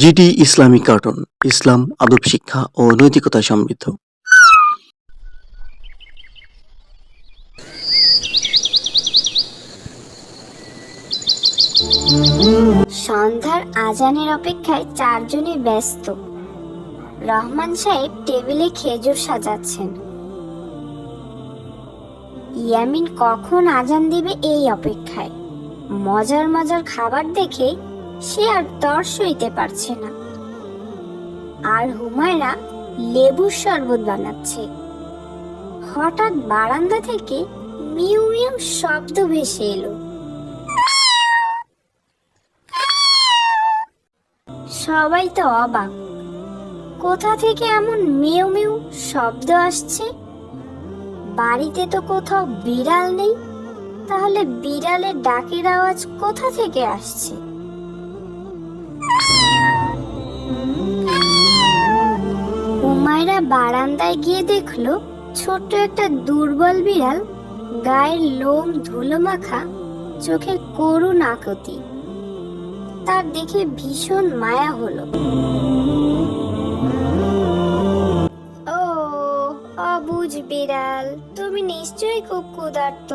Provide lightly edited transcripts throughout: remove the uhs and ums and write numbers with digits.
GD Islamic cartoon, ইসলাম, আদব শিক্ষা ও নৈতিকতায় সমৃদ্ধ। সন্ধ্যার আজানের অপেক্ষায় চারজনই ব্যস্ত। রহমান সাহেব টেবিলে খেজুর সাজাচ্ছেন। ইয়ামিন কখন আজান দিবে এই অপেক্ষায়। মজার মজার খাবার দেখে সে আর তর সইতে পারছে না। আর হুমায়রা লেবুর শরবত বানাচ্ছে। হঠাৎ বারান্দা থেকে মিউ মিউ শব্দ ভেসে এলো। সবাই তো অবাক, কোথা থেকে এমন মিউ মিউ শব্দ আসছে। বাড়িতে তো কোথাও বিড়াল নেই, তাহলে বিড়ালের ডাকের আওয়াজ কোথা থেকে আসছে? হুমায়রা বারান্দায় গিয়ে দেখলো ছোট্ট একটা দুর্বল বিড়াল, গায়ের লোম ধুলো মাখা, চোখে করুণ আকুতি। তার দেখে ভীষণ মায়া হলো। ও অবুঝ বিড়াল, তুমি নিশ্চয়ই খুব ক্ষুধার্ত।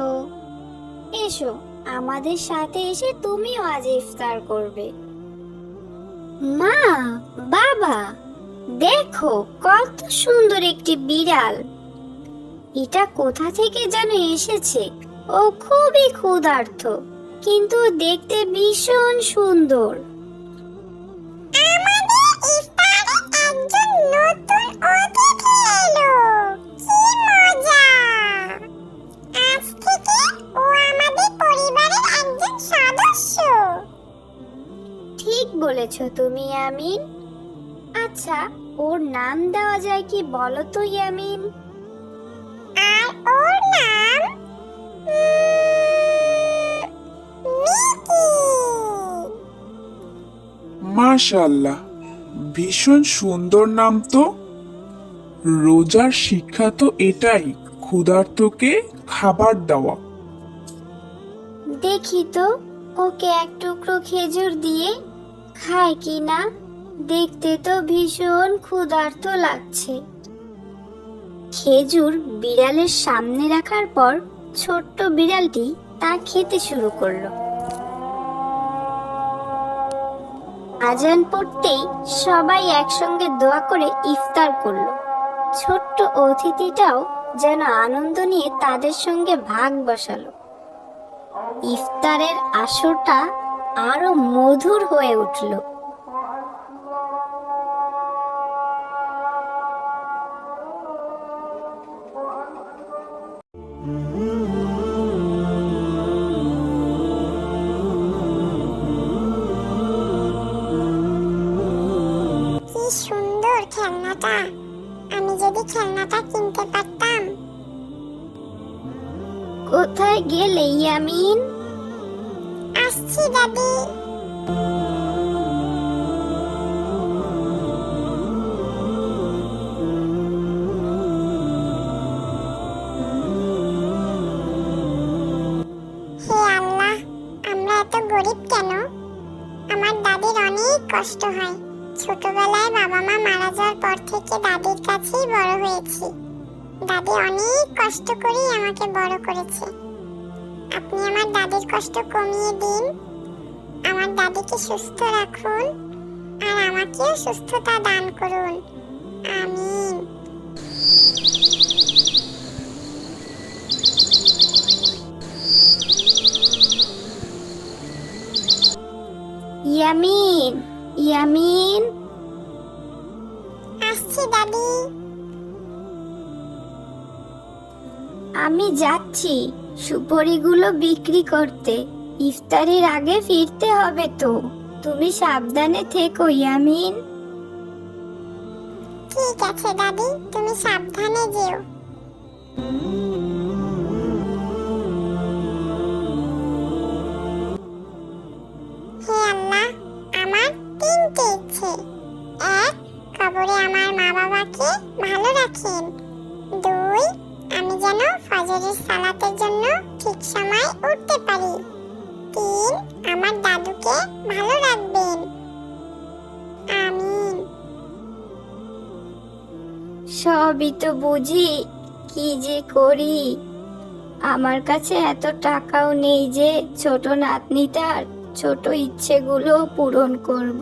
এসো, আমাদের সাথে এসে তুমিও আজ ইফতার করবে। মা, বাবা, দেখো কত সুন্দর একটি বিড়াল। এটা কোথা থেকে যেন এসেছে। ও খুবই ক্ষুধার্ত, কিন্তু দেখতে ভীষণ সুন্দর। ঠিক বলেছ তুমি ইয়ামিন। আচ্ছা, ওর নাম দেওয়া যায় কি বলো তো ইয়ামিন? আর ওর নাম মাশাআল্লাহ, ভীষণ সুন্দর নাম তো। রোজার শিক্ষা তো এটাই, ক্ষুধার্তকে খাবার দেওয়া। দেখি তো ওকে এক টুকরো খেজুর দিয়ে খায় কি না। দেখতে তো ভীষণ ক্ষুধার্ত লাগছে। খেজুর বিড়ালের সামনে রাখার পর ছোট্ট বিড়ালটি তা খেতে শুরু করলো। আজান পড়তেই সবাই একসঙ্গে দোয়া করে ইফতার করলো। ছোট্ট অতিথিটাও যেন আনন্দ নিয়ে তাদের সঙ্গে ভাগ বসালো। ইফতারের আসরটা আরো মধুর হয়ে উঠল। কি সুন্দর খেলনাটা! আমি যদি খেলনাটা কিনতে পারতাম। কোথায় গেলে ইয়ামিন? আসছি দাদি। হে আল্লাহ, আমরা এত গরিব কেন? আমার দাদির অনেক কষ্ট হয়। ছোটবেলায় বাবা মা মারা যাওয়ার পর থেকে দাদির কাছেই বড় হয়েছি। দাদি অনেক কষ্ট করেই আমাকে বড় করেছে। আপনি আমার দাদির কষ্ট কমিয়ে দিন, আমার দাদিকে সুস্থ রাখুন, আর আমাকেও সুস্থতা দান করুন। আমিন। ইয়ামিন, ইয়ামিন, আসছি দাদি। আমি যাচ্ছি সুপারিগুলো বিক্রি করতে। ইফতারের আগে ফিরতে হবে তো। তুমি সাবধানে থেকো ইয়ামিন। ঠিক আছে দাদি, তুমি সাবধানে যেও। হে আল্লাহ, আমার তিনটে ইচ্ছে। এক, কবরে আমার মা বাবাকে ভালো রাখেন। দুই, আমি যেন ফজরের সালাতের জন্য ঠিক সময় উঠতে পারি। 3, আমার দাদুকে ভালো রাখবেন। সবই তো বুঝি, কি যে করি। আমার কাছে এত টাকাও নেই যে ছোট নাতনিটার ছোট ইচ্ছেগুলো পূরণ করব।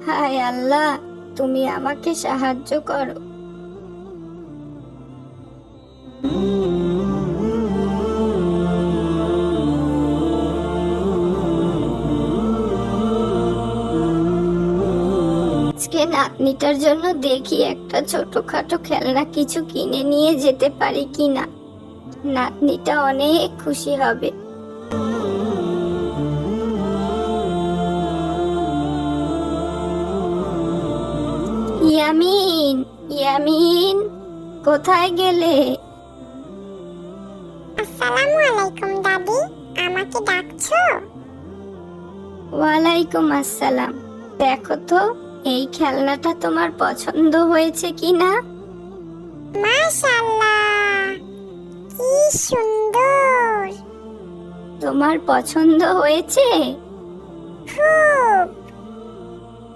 হায় আল্লাহ, তুমি আমাকে সাহায্য করো। আজকে নাতনিটার জন্য দেখি একটা ছোটখাটো খেলনা কিছু কিনে নিয়ে যেতে পারি কিনা। নাতনিটা অনেক খুশি হবে। ইয়ামিন, ইয়ামিন, কোথায় গেলে? আসসালামু আলাইকুম দাদি, আমাকে ডাকছো? ওয়ালাইকুম আসসালাম। দেখো তো এই খেলনাটা তোমার পছন্দ হয়েছে কিনা? মাশাআল্লাহ, কি সুন্দর! তোমার পছন্দ হয়েছে? খুব।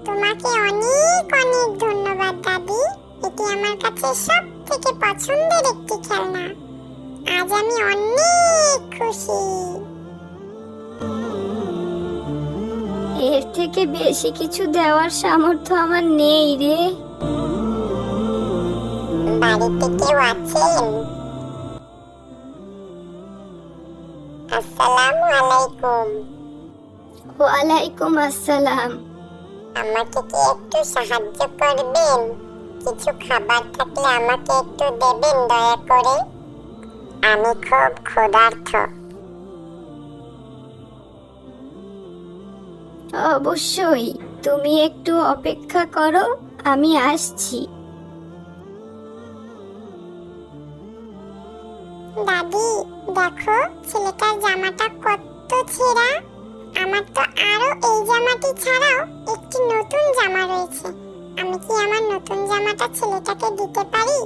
তোমাকে অনেক অনেক ধন্যবাদ দাদি, এটি আমার কাছে সবথেকে পছন্দের একটি খেলনা। আজ আমি অনেক খুশি। এর থেকে বেশি কিছু দেওয়ার সামর্থ্য আমার নেই রে। বাড়িতে কেউ আছেন? আসসালামু আলাইকুম। ওয়ালাইকুম আসসালাম। আমাকে কি একটু সাহায্য করবেন? কিছু খাবার থাকলে আমাকে একটু দেবেন দয়া করে, আমি খুব ক্ষুধার্ত। অবশ্যই, তুমি একটু অপেক্ষা করো, আমি আসছি। দাদি দেখো, ছেলেটার জামাটা কত ছেঁড়া। আমার তো আরো এই জামাটি ছাড়াও একটি নতুন জামা রয়েছে। আমি কি আমার নতুন জামাটা ছেলেটাকে দিতে পারি?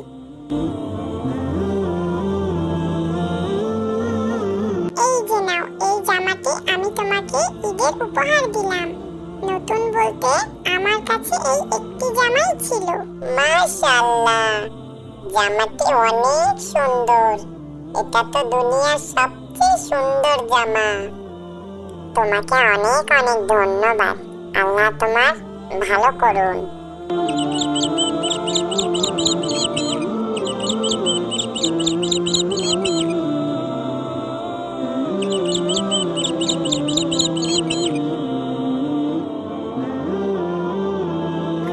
এই যে নাও, এই জামাটি আমি তোমাকে ঈদের উপহার দিলাম। নতুন বলতে আমার কাছে এই একটি জামাই ছিল। মাশাআল্লাহ, জামাটি অনেক সুন্দর। এটা তো দুনিয়ার সবচেয়ে সুন্দর জামা। তোমাকে অনেক অনেক ধন্যবাদ। আল্লাহ তোমার ভালো করুন।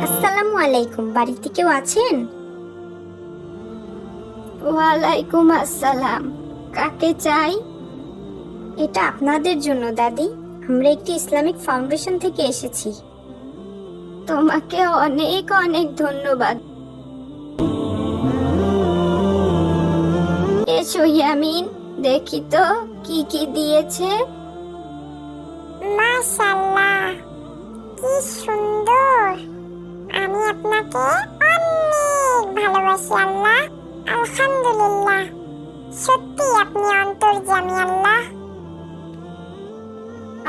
আসসালামু আলাইকুম, বাড়িতে কেউ আছেন? ওয়ালাইকুম আসসালাম। কাকে চাই? এটা আপনাদের জন্য দাদি, আমরা একটি ইসলামিক ফাউন্ডেশন থেকে এসেছি। তোমাকে অনেক অনেক ধন্যবাদ। এসো ইয়ামিন, দেখি তো কি কি দিয়েছে। মাশাআল্লাহ, কি সুন্দর! আমি আপনাকে অনেক ভালোবাসি আল্লাহ। আলহামদুলিল্লাহ, সত্যি আপনি অন্তর্যামী আল্লাহ।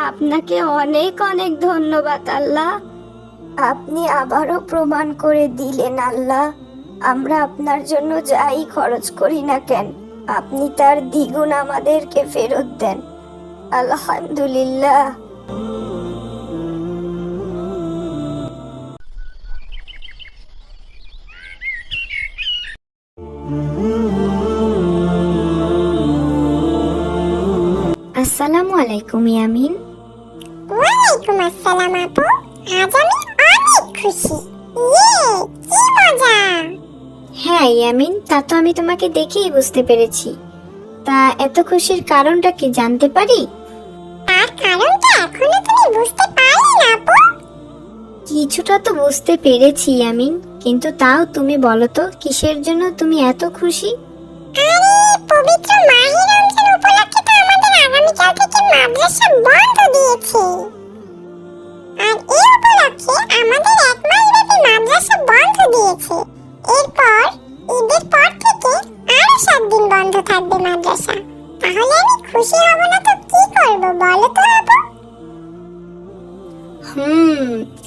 আপনাকে অনেক অনেক ধন্যবাদ আল্লাহ। আপনি আবারও প্রমাণ করে দিলেন আল্লাহ, আমরা আপনার জন্য যাই খরচ করি না কেন, আপনি তার দ্বিগুণ আমাদেরকে ফেরত দেন। আলহামদুলিল্লাহ। আসসালামু আলাইকুম ইয়ামিন। ওয়ালাইকুম আসসালাম আপু, আজ আমি অনেক খুশি। কি মজা! হ্যাঁ ইয়ামিন, তা তো আমি তোমাকে দেখেই বুঝতে পেরেছি। তা এত খুশির কারণটা কি জানতে পারি? তার কারণটা এখনো তুমি বুঝতে পারলে না আপু? কিছুটা তো বুঝতে পেরেছি ইয়ামিন, কিন্তু তাও তুমি বলো তো কিসের জন্য তুমি এত খুশি? আরে পবিত্র মাহে রমজান উপলক্ষে তো আমাদের আগামীকাল থেকে মাদ্রাসা বন্ধ দিয়েছে। আর এই উপলক্ষে আমাদের এক মাস ব্যাপী মাদ্রাসা বন্ধ দিয়েছে। এরপর ঈদের পর থেকে আরো 7 দিন বন্ধ থাকবে মাদ্রাসা। তাহলে আমি খুশি হব না তো কি করব বলো তো আপু?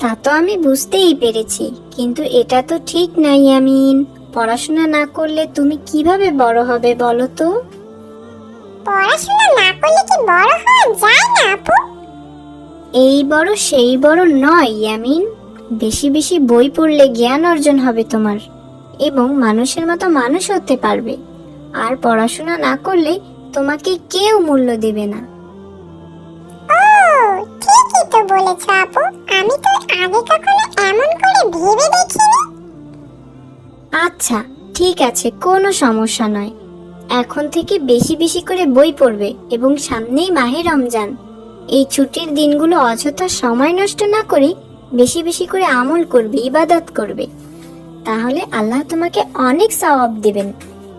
তা তো আমি বুঝতেই পেরেছি, কিন্তু এটা তো ঠিক না ইয়ামিন। পড়াশোনা না করলে তুমি কিভাবে বড় হবে বলো তো? পড়াশোনা না করলে কি বড় হওয়া যায় না আপু? এই বড় সেই বড় নয় ইয়ামিন। বেশি বেশি বই পড়লে জ্ঞান অর্জন হবে তোমার, এবং মানুষের মতো মানুষ হতে পারবে। আর পড়াশোনা না করলে তোমাকে কেউ মূল্য দেবে না। ও, ঠিকই তো বলেছ আপু। আমি তো আগে কখনো এমন করে ভেবে দেখিনি। আচ্ছা ঠিক আছে, কোনো সমস্যা নয়। এখন থেকে বেশি বেশি করে বই পড়বে, এবং সামনেই মাহে রমজান। এই ছুটির দিনগুলো অযথা সময় নষ্ট না করে বেশি বেশি করে আমল করবে, ইবাদত করবে। তাহলে আল্লাহ তোমাকে অনেক সওয়াব দিবেন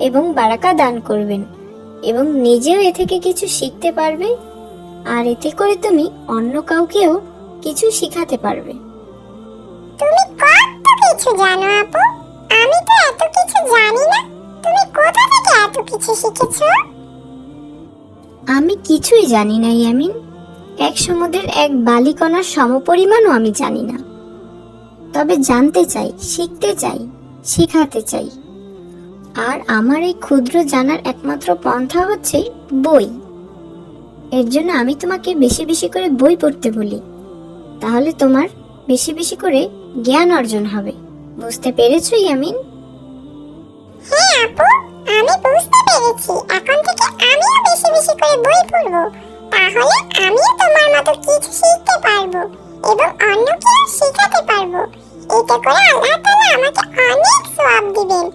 এবং বারাকা দান করবেন, এবং নিজেও এ থেকে কিছু শিখতে পারবে। আর এতে করে তুমি অন্য কাউকেও কিছু শিখাতে পারবে। তুমি কত কিছু জানো আপু, আমি তো এত কিছু জানি না। তুমি কোথা থেকে এত কিছু শিখেছো? আমি কিছুই জানি না ইয়ামিন। এক সমুদ্রের এক বালিকণার সমপরিমাণও আমি জানি না। তবে জানতে চাই, শিখতে চাই, শেখাতে চাই। আর আমার এই ক্ষুদ্র জানার একমাত্র পন্থা হচ্ছে বই। এর জন্য আমি তোমাকে বেশি বেশি করে বই পড়তে বলি। তাহলে তোমার বেশি বেশি করে জ্ঞান অর্জন হবে। বুঝতে পেরেছো ইয়ামিন? হ্যাঁ আপু, আমি বুঝতে পেরেছি। এখন থেকে আমিও বেশি বেশি করে বই পড়বো। তাহলে আমিও তোমার মতো কিছু শিখতে পারবো এবং অন্যকেও শেখাতে পারবো। এতে করে আল্লাহ তাআলা আমাকে অনেক সওয়াব দিবেন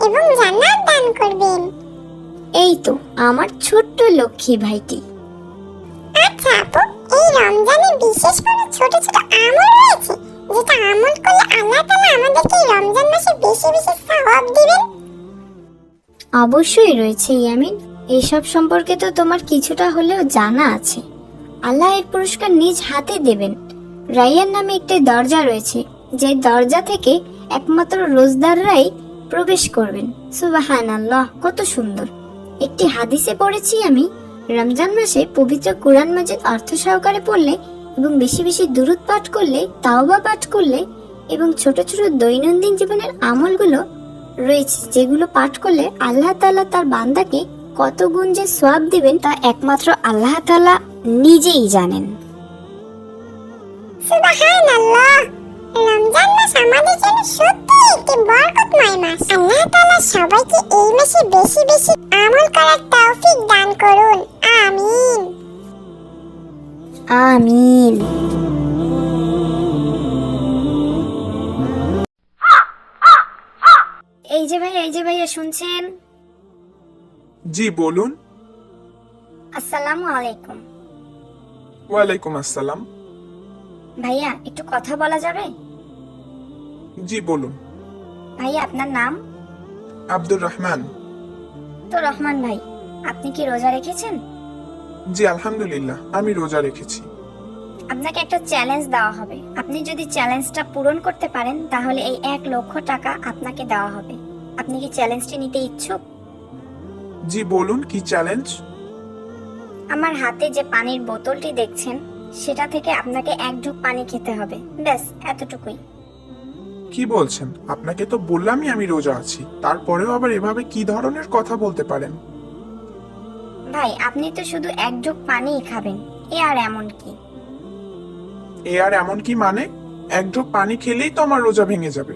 এবং জান্নাত দান করবেন। এই তো আমার ছোট্ট লক্ষ্মী ভাইটি। আচ্ছা আপু, এই রমজানে বিশেষ কোনো ছোট ছোট আমল রয়েছে যেটা আমল করলে আল্লাহ তাআলা আমাদেরকে এই রমজান মাসে বেশি বেশি সওয়াব দিবেন? অবশ্যই রয়েছে ইয়ামিন। এসব সম্পর্কে তো তোমার কিছুটা হলেও জানা আছে। আল্লাহ এর পুরস্কার নিজ হাতে দেবেন। রাইয়ান নামে একটি দরজা রয়েছে, যে দরজা থেকে একমাত্র রোজদাররাই প্রবেশ করবেন। সুবহানাল্লাহ, কত সুন্দর! একটি হাদিসে পড়েছি আমি, রমজান মাসে পবিত্র কোরআন মাজিদ অর্থ সহকারে পড়লে এবং বেশি বেশি দুরূদ পাঠ করলে, তাওবা পাঠ করলে, এবং ছোট ছোট দৈনন্দিন জীবনের আমলগুলো রয়েছে যেগুলো পাঠ করলে আল্লাহ তাআলা তার বান্দাকে কত গুণ যে সওয়াব দিবেন তা একমাত্র আল্লাহ তাআলা নিজেই জানেন। সুবহানাল্লাহ, রমজান মাস আমাদের জন্য সত্যিই একটি বরকতময় মাস। আল্লাহ তাআলা সবাইকে এই মাসে বেশি বেশি আমল করার তৌফিক দান করুন। আমিন। আমিন। এই যে ভাইয়া শুনছেন? জি বলুন। আসসালামু আলাইকুম। ওয়ালাইকুম আসসালাম। ভাইয়া একটু কথা বলা যাবে? জি বলুন। ভাইয়া আপনার নাম? আব্দুর রহমান। তো রহমান ভাই, আপনি কি রোজা রেখেছেন? জি আলহামদুলিল্লাহ, আমি রোজা রেখেছি। আপনাকে একটা চ্যালেঞ্জ দেওয়া হবে। আপনি যদি চ্যালেঞ্জটা পূরণ করতে পারেন তাহলে এই 1,00,000 টাকা আপনাকে দেওয়া হবে। আপনি কি চ্যালেঞ্জটি নিতে ইচ্ছুক? জি বলুন, কি চ্যালেঞ্জ? আমার হাতে যে পানির বোতলটি দেখছেন সেটা থেকে আপনাকে 1 ঢোক পানি খেতে হবে। ব্যাস এতটুকুই। কি বলছেন? আপনাকে তো বললামই আমি রোজা আছি, তারপরেও আবার এভাবে কি ধরনের কথা বলতে পারেন? ভাই আপনি তো শুধু 1 ঢোক পানিই খাবেন, এ আর এমন কি? এ আর এমন কি মানে? 1 ঢোক পানি খেলেই তো আমার রোজা ভেঙে যাবে।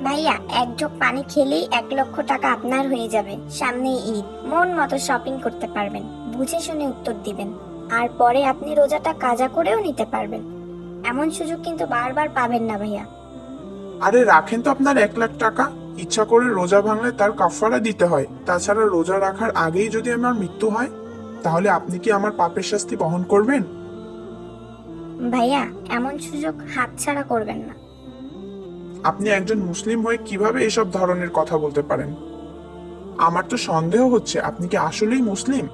ভাইয়া 1 ঢোক পানি খেলেই 1,00,000 টাকা আপনার হয়ে যাবে। সামনেই ঈদ, মন মতো শপিং করতে পারবেন। বুঝে শুনে উত্তর দিবেন, আর পরে আপনি রোজাটা কাজা করেও নিতে পারবেন। এমন সুযোগ কিন্তু বারবার পাবেন না ভাইয়া। আরে রাখেন তো আপনার 1,00,000 টাকা। ইচ্ছা করে রোজা ভাঙলে তার কাফারা দিতে হয়। তাছাড়া রোজা রাখার আগেই যদি আমার মৃত্যু হয়, তাহলে আপনি কি আমার পাপের শাস্তি বহন করবেন? ভাইয়া এমন সুযোগ হাতছাড়া করবেন না। আপনি একজন মুসলিম হয়ে কিভাবে এসব ধরনের কথা বলতে পারেন? আমার তো সন্দেহ হচ্ছে আপনি কি আসলেই মুসলিম।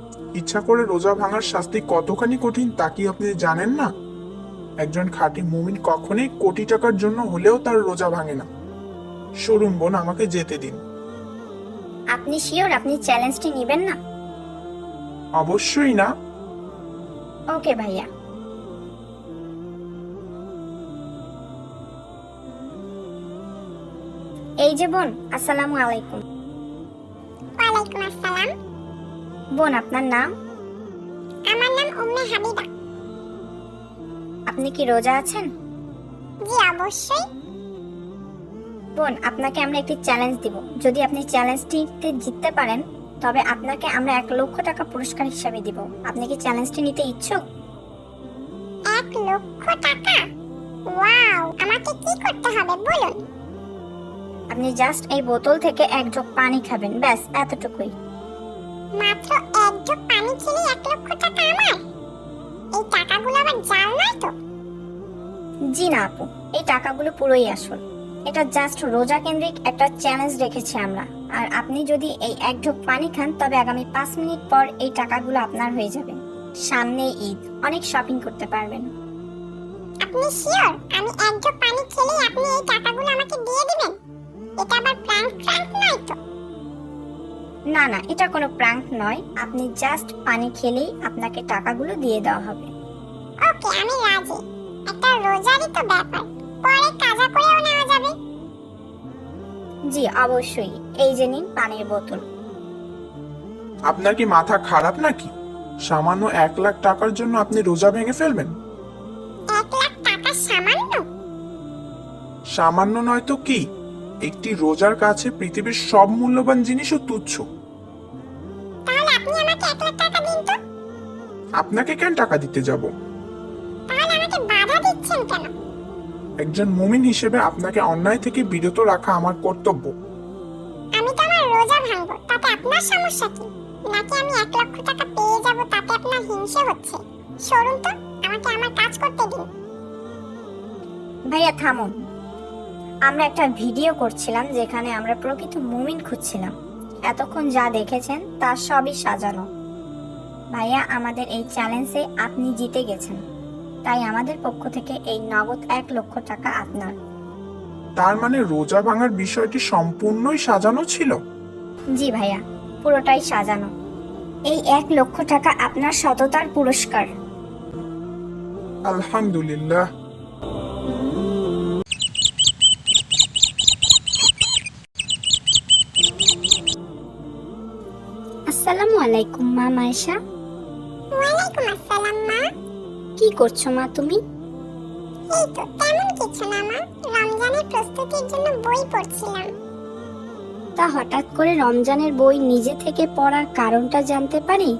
ইচ্ছা করে রোজা ভাঙার শাস্তি কতখানি কঠিন তা কি আপনি জানেন না? একজন খাঁটি মুমিন কখনোই কোটি টাকার জন্য হলেও তার রোজা ভাঙে না। সরুন বোন, আমাকে যেতে দিন। আপনি শিওর আপনি চ্যালেঞ্জটি নেবেন না? অবশ্যই না। ওকে ভাইয়া। এই যে বোন, আসসালামু আলাইকুম। ওয়ালাইকুম আসসালাম। বোন, আপনার নাম? আমার নাম উম্মে হাবিবা। আপনি কি রোজা আছেন? জি অবশ্যই। বোন, আপনাকে আমরা একটি চ্যালেঞ্জ দিব। যদি আপনি চ্যালেঞ্জটিতে জিততে পারেন তবে আপনাকে আমরা 1 লক্ষ টাকা পুরস্কার হিসাবে দিব। আপনি কি চ্যালেঞ্জটি নিতে ইচ্ছুক? 1 লক্ষ টাকা? ওয়াও, আমাকে কি করতে হবে বলুন। আপনি জাস্ট এই বোতল থেকে 1 জগ পানি খাবেন, ব্যাস এতটুকুই। মাত্র 1 জগ পানি খেলে 1 লক্ষ টাকা আমার? এই টাকাগুলো আবার জাল নয় তো? জি না আপু, এই টাকাগুলো পুরোই আসল। এটা জাস্ট রোজা কেন্দ্রিক একটা চ্যালেঞ্জ রেখেছি আমরা। আর আপনি যদি এই 1 ঢোক পানি খান তবে আগামী 5 মিনিট পর এই টাকাগুলো আপনার হয়ে যাবে। সামনে ঈদ, অনেক শপিং করতে পারবেন। আপনি শিওর আমি 1 জগ পানি খেলে আপনি এই টাকাগুলো আমাকে দিয়ে দিবেন? এটা আবার প্র্যাঙ্ক নয় তো? না না, এটা কোনো প্র্যাঙ্ক নয়। আপনি জাস্ট পানি খেলেই আপনাকে টাকাগুলো দিয়ে দেওয়া হবে। ওকে, আমি রাজি। একটা রোজারই তো ব্যাপার, পরে কাজা করেও নেওয়া যাবে। জি অবশ্যই। এই যে নিন পানির বোতল। আপনার কি মাথা খারাপ নাকি? সামান্য 1 লাখ টাকার জন্য আপনি রোজা ভেঙে ফেলবেন? 1 লাখ টাকা সামান্য? সামান্য নয় তো কি? একটি রোজার কাছে পৃথিবীর সব মূল্যবান জিনিসও তুচ্ছ। তাহলে আপনি আমাকে 1 লাখ টাকা দিন তো। আপনাকে কেন টাকা দিতে যাব? তাহলে আমাকে বাধা দিচ্ছেন কেন? একজন মুমিন হিসেবে আপনাকে অন্যায় থেকে বিরত রাখা আমার কর্তব্য। আমি তো আমার রোজা ভাঙবো, তাতে আপনার সমস্যা কি? নাকি আমি 1 লক্ষ টাকা পেয়ে যাব তাতে আপনার হিংসে হচ্ছে? সরুন তো, আমাকে আমার কাজ করতে দিন। ভাইয়া থামুন। আমরা একটা ভিডিও করছিলাম যেখানে আমরা প্রকৃত মুমিন খুঁজছিলাম। এতক্ষণ যা দেখেছেন তা সবই সাজানো। ভাইয়া, আমাদের এই চ্যালেঞ্জে আপনি জিতে গেছেন, তাই আমাদের পক্ষ থেকে এই নগদ 1 লক্ষ টাকা আপনার। তার মানে রোজা ভাঙার বিষয়টি সম্পূর্ণই সাজানো ছিল? জি ভাইয়া, পুরোটাই সাজানো। এই 1 লক্ষ টাকা আপনার সততার পুরস্কার। আলহামদুলিল্লাহ। আসসালামু আলাইকুম মা মায়েশা। ওয়ালাইকুম আসসালাম মা। কি করছো মা তুমি? এই তো তেমন কিছু না মা, রমজানের প্রস্তুতির জন্য বই পড়ছিলাম। তা হঠাৎ করে রমজানের বই নিজে থেকে পড়ার কারণটা জানতে পারি?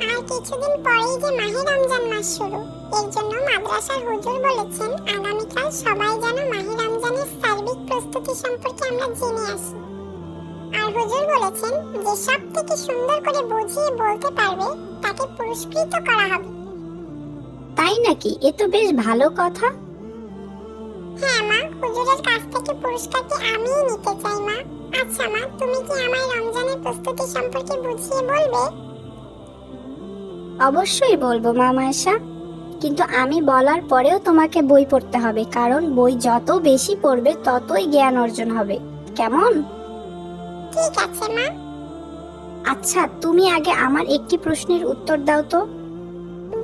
আর কিছুদিন পরেই যে মাহে রমজান মাস শুরু, এর জন্য মাদ্রাসার হুজুর বলেছেন আগামীকাল সবাই যেন মাহে রমজানের সার্বিক প্রস্তুতি সম্পর্কে আমরা জেনে আসি। আর হুজুর বলেছেন যে সব থেকে সুন্দর করে বুঝিয়ে বলতে পারবে তাকে পুরস্কৃত করা হবে। তাই নাকি? এ তো বেশ ভালো কথা। হ্যাঁ মা, হুজুরের কাছ থেকে পুরস্কারটি আমিই নিতে চাই মা। আচ্ছা মা, তুমি কি আমায় রমজানের প্রস্তুতি সম্পর্কে বুঝিয়ে বলবে? অবশ্যই বলবো মা মায়েশা, কিন্তু আমি বলার পরেও তোমাকে বই পড়তে হবে, কারণ বই যত বেশি পড়বে ততই জ্ঞান অর্জন হবে। কেমন? ঠিক আছে মা। আচ্ছা, তুমি আগে আমার একটি প্রশ্নের উত্তর দাও তো।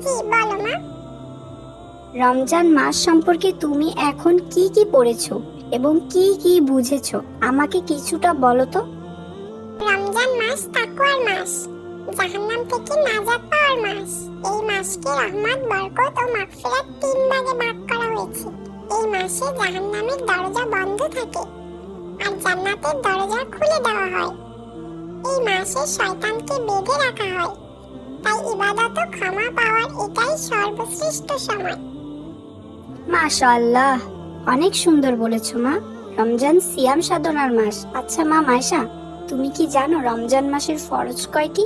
জি বলো মা। রমজান মাস সম্পর্কে তুমি এখন কি কি পড়েছো এবং কি কি বুঝেছো আমাকে কিছুটা বলো তো। রমজান মাস তাকওয়ার মাস, জাহান্নাম থেকে নাজাত পাওয়ার মাস। এই মাসকে রহমত, বরকত ও মাগফিরাত 3 ভাগে ভাগ করা হয়েছে। এই মাসে জাহান্নামের দরজা বন্ধ থাকে আর জান্নাতের দরজা খুলে দেওয়া হয়। এই মাসে শয়তানকে বেঁধে রাখা হয়, তাই ইবাদত ও ক্ষমা পাওয়ার এটাই সর্বশ্রেষ্ঠ সময়। মাশাআল্লাহ, অনেক সুন্দর বলেছো মা। রমজান সিয়াম সাধনার মাস। আচ্ছা মা মায়েশা, তুমি কি জানো রমজান মাসের ফরজ কয়টি?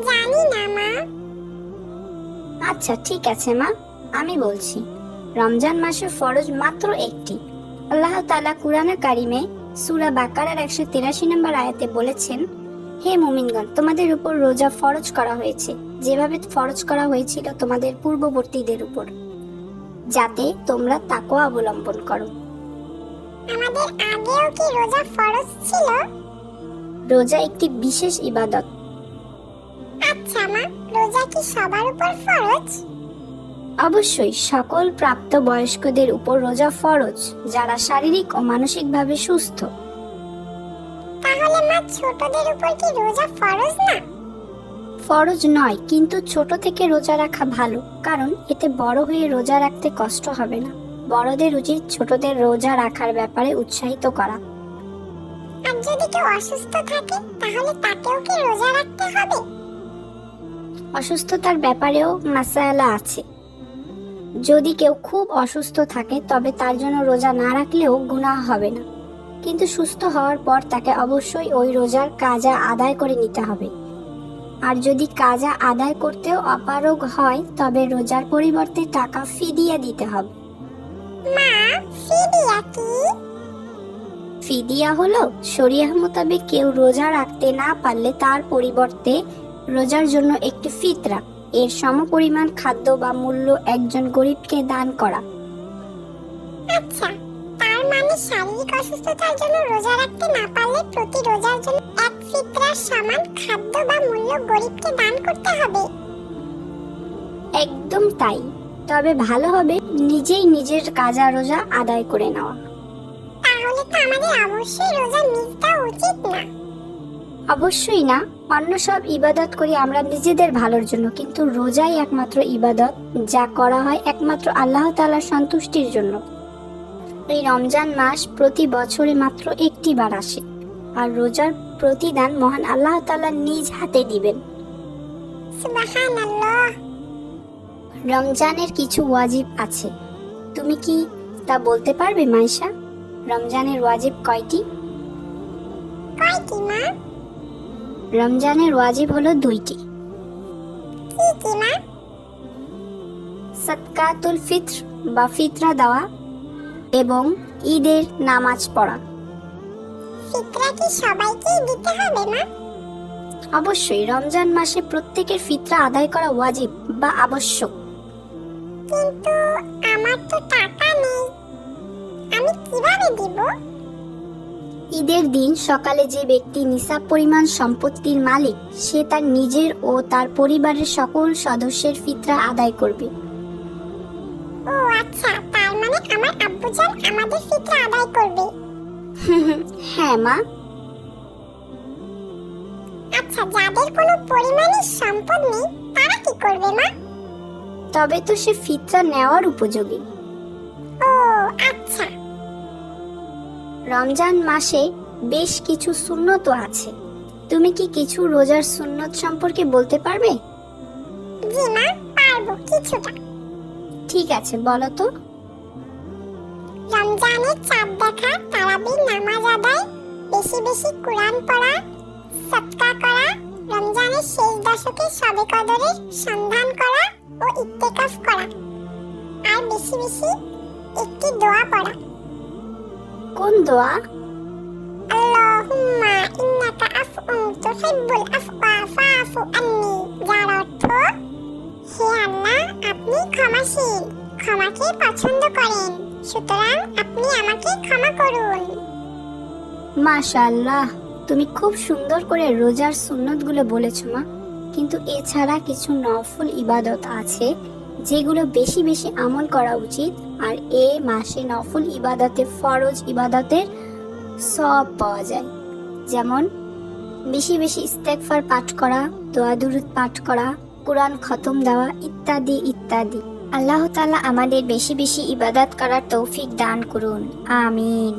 জানি না মা। আচ্ছা ঠিক আছে মা, আমি বলছি। রমজান মাসের ফরজ মাত্র একটি। আল্লাহ তাআলা কুরআনে কারিমে সূরা বাকারার 183 নম্বর আয়াতে বলেছেন, হে মুমিনগণ, তোমাদের উপর রোজা ফরজ করা হয়েছে যেভাবে ফরজ করা হয়েছিল তোমাদের পূর্ববর্তীদের উপর, যাতে তোমরা তাকওয়া অবলম্বন করো। আমাদের আগেও কি রোজা ফরজ ছিল? রোজা একটি বিশেষ ইবাদত। আচ্ছা মা, রোজা কি সবার উপর ফরজ? অবশ্যই সকল প্রাপ্তবয়স্কদের উপর রোজা ফরজ, যারা শারীরিক ও মানসিকভাবে সুস্থ। তাহলে মা, ছোটদের উপর কি রোজা ফরজ না? ফরজ নয়, কিন্তু ছোট থেকে রোজা রাখা ভালো, কারণ এতে বড় হয়ে রোজা রাখতে কষ্ট হবে না। বড়দের উচিত ছোটদের রোজা রাখার ব্যাপারে উৎসাহিত করা। আর যদি কেউ অসুস্থ থাকে তাহলে তাকেও কি রোজা রাখতে হবে? অসুস্থতার ব্যাপারেও মাসালা আছে। যদি কেউ খুব অসুস্থ থাকে তবে তার জন্য রোজা না রাখলেও গুনাহ হবে না, কিন্তু সুস্থ হওয়ার পর তাকে অবশ্যই ওই রোজার কাজা আদায় করে নিতে হবে। আর যদি কাজা আদায় করতেও অপারগ হয় তবে রোজার পরিবর্তে টাকা ফিদিয়া দিতে হবে। মা, ফিদিয়া কি? ফিদিয়া হলো শরিয়াহ মোতাবেক কেউ রোজা রাখতে না পারলে তার পরিবর্তে রোজার জন্য একটি ফিতরা, এর সমপরিমাণ খাদ্য বা মূল্য একজন গরিবকে দান করা। আচ্ছা, তার মানে শারীরিক অসুস্থতার জন্য রোজা রাখতে না পারলে প্রতি রোজার জন্য এক ফিতরার সমান খাদ্য বা মূল্য গরিবকে দান করতে হবে। একদম তাই, তবে ভালো হবে নিজেই নিজের কাজা রোজা আদায় করে নেওয়া। তাহলে তো আমাদের অবশ্যই রোজা নিজ দেওয়া উচিত না। অবশ্যই না, অন্য সব ইবাদত করি আমরা নিজেদের ভালোর জন্য, কিন্তু রোজাই একমাত্র ইবাদত যা করা হয় একমাত্র আল্লাহ তাআলার সন্তুষ্টির জন্য। এই রমজান মাস প্রতি বছরে মাত্র একটি বার আসে, আর রোজার প্রতিদান মহান আল্লাহ তাআলা নিজ হাতে দিবেন। সুবহানাল্লাহ। রমজানের কিছু ওয়াজিব আছে, তুমি কি তা বলতে পারবে মাইশা? রমজানের ওয়াজিব কয়টি? কয়টি মা? রমজানের ওয়াজিব হলো 2টি। কি কি মা? সাদকাতুল ফিত্র বা ফিতরা দেওয়া এবং ঈদের নামাজ পড়া। ফিতরা কি সবাইকেই দিতে হবে মা? অবশ্যই রমজান মাসে প্রত্যেকের ফিতরা আদায় করা ওয়াজিব বা আবশ্যক। কিন্তু আমার তো টাকা নেই, আমি কিভাবে দিব? ঈদের দিন সকালে যে ব্যক্তি নিসাব পরিমাণ সম্পত্তির মালিক, সে তার নিজের ও তার পরিবারের সকল সদস্যের ফিতরা আদায় করবে। ও আচ্ছা, তার মানে আমার আব্বুজান আমাদের ফিতরা আদায় করবে। হ্যাঁ মা। আচ্ছা, যাদের কোনো পরিমাণের সম্পদ নেই তারা কি করবে মা? তবে তো সে ফিতরা নেওয়ার উপযোগী। ও আচ্ছা। রমজান মাসে বেশ কিছু সুন্নত আছে, তুমি কি কিছু রোজার সুন্নত সম্পর্কে বলতে পারবে? জি মা, পারবো কিছুটা। ঠিক আছে, বলো তো। রমজানের চাঁদ দেখা, তারাবির নামাজ আদায়, বেশি বেশি কোরআন পড়া, সদকা করা, রমজানের শেষ দশকে শবে কদরের সন্ধান করা ও ইত্তেকাফ করা, আর বেশি বেশি একটি দোয়া পড়া। কোন দোয়া? আল্লাহুম্মা ইন্নাকা আফউন তুহিব্বুল আফওয়া ফাআফু আন্নী, যার অর্থ, হে আল্লাহ, আপনি ক্ষমাশীল, ক্ষমাকে পছন্দ করেন, সুতরাং আপনি আমাকে ক্ষমা করুন। মাশাআল্লাহ, তুমি খুব সুন্দর করে রোজার সুন্নতগুলো বলেছো মা। কিন্তু এছাড়া কিছু নফল ইবাদত আছে যেগুলো বেশি বেশি আমল করা উচিত, আর এ মাসে নফল ইবাদতে ফরজ ইবাদতের সব পাওয়া যায়। যেমন বেশি বেশি ইস্তেগফার পাঠ করা, দোয়া দুরূদ পাঠ করা, কোরআন খতম দেওয়া ইত্যাদি ইত্যাদি। আল্লাহ তাআলা আমাদের বেশি বেশি ইবাদত করার তৌফিক দান করুন, আমিন।